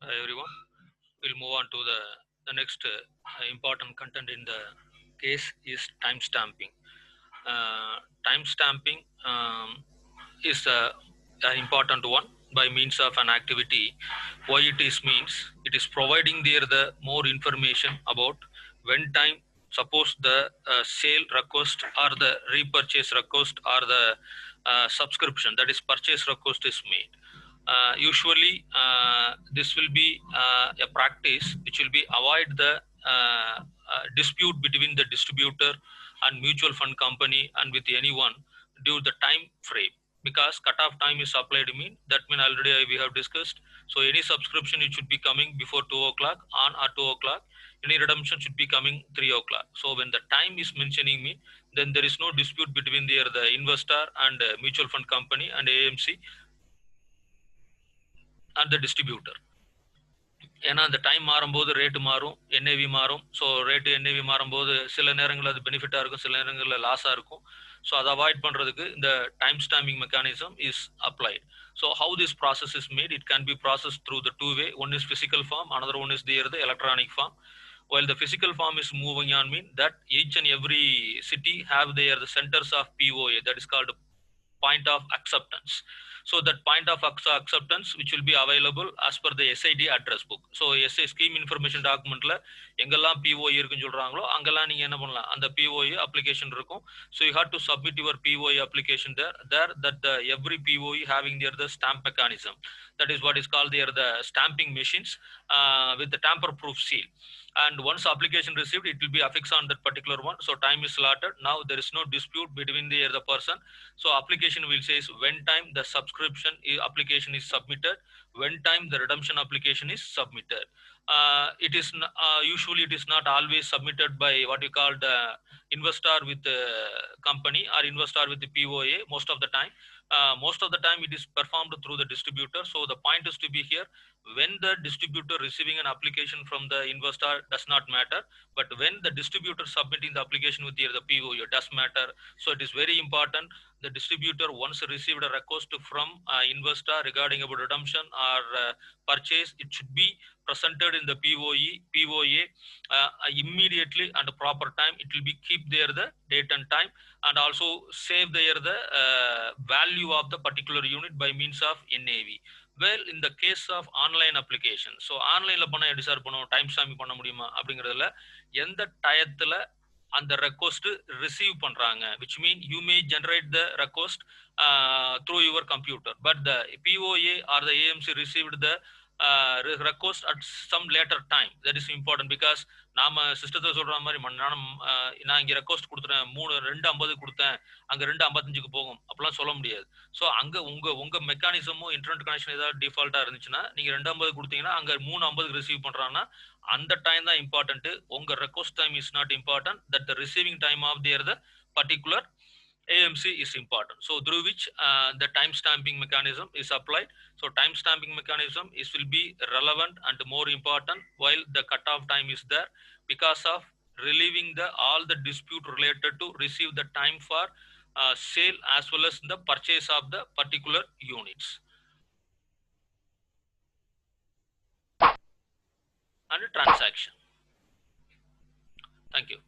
Everyone. We'll move on to the next important content in the case is time stamping. Time stamping is an important one by means of an activity. Why it is means it is providing there the more information about when time. Suppose the sale request or the repurchase request or the subscription, that is purchase request, is made. Usually this will be a practice which will be avoid the dispute between the distributor and mutual fund company and with anyone due the time frame, because cutoff time is applied mean that mean already we have discussed. So any subscription it should be coming before 2 o'clock on or 2 o'clock, any redemption should be coming 3 o'clock. So when the time is mentioning me, then there is no dispute between the investor and mutual fund company and AMC and the distributor. ஏன்னா அந்த time மாறும்போது rate மாறும், NAV மாறும். So rate NAV மாறும்போது சில நேரங்களில் அது பெனிஃபிட்டாக இருக்கும், சில நேரங்களில் லாஸாக இருக்கும். ஸோ அதை அவாய்ட் பண்ணுறதுக்கு இந்த time stamping mechanism is applied. So how this process is made, it can be process through the two way. One is physical form, another one is the electronic form. While the physical form is moving on mean that each and every city have the centers of POA, that is called point of acceptance. So that point of acceptance which will be available as per the SID address book. So SA scheme information documentல எங்கெல்லாம் POE இருக்குன்னு சொல்றாங்களோ அங்கெல்லாம் நீங்க என்ன பண்ணலாம், அந்த POE application இருக்கும். So you have to submit your POE application there that the every POE having there the stamp mechanism. That is what is called there the stamping machines with the tamper proof seal. And once application received, it will be affixed on that particular one. So time is allotted. Now there is no dispute between the person. So application will say when time the subscription application is submitted, when time the redemption application is submitted. It is usually it is not always submitted by what you call the investor with the company or investor with the POA. Most of the time it is performed through the distributor. So the point is to be here, when the distributor receiving an application from the investor does not matter, but when the distributor submitting the application with the POA does matter. So it is very important, the distributor once received a request from investor regarding about redemption or purchase, it should be presented in the POA immediately and proper time. It will be keep there the date and time, and also save there the value of the particular unit by means of NAV. Well, in the case of online application, so ஆன்லைன்ல பண்ண எப்படி sir பண்ணுவோம், time stamping பண்ண முடியுமா அப்படிங்கிறதுல எந்த டயத்துல அந்த ரெக்வஸ்ட் ரிசீவ் பண்றாங்க, which mean you may generate the request through your computer, but the POA or the AMC received the request at some later time. That is important because நாம சிஸ்டத்தை சொல்ற மாதிரி நான் இங்க ரெக்வஸ்ட் கொடுத்துறேன் 2:50 கொடுத்தேன், அங்க 2:55 போகும் அப்படிலாம் சொல்ல முடியாது. ஸோ அங்க உங்க மெக்கானிசமும் இன்டர்நெட் கனெக்ஷன் ஏதாவது டிஃபால்ட்டா இருந்துச்சுன்னா நீங்க 2:50 கொடுத்தீங்கன்னா அங்க 3:50 ரிசீவ் பண்றாங்கன்னா அந்த டைம் தான் இம்பார்ட்டன்ட். உங்க request time is not important, that the receiving time of the particular AMC is important. So through which the time stamping mechanism is applied. So time stamping mechanism will be relevant and more important while the cutoff time is there, because of relieving all the dispute related to receive the time for sale as well as the purchase of the particular units and transaction. Thank you.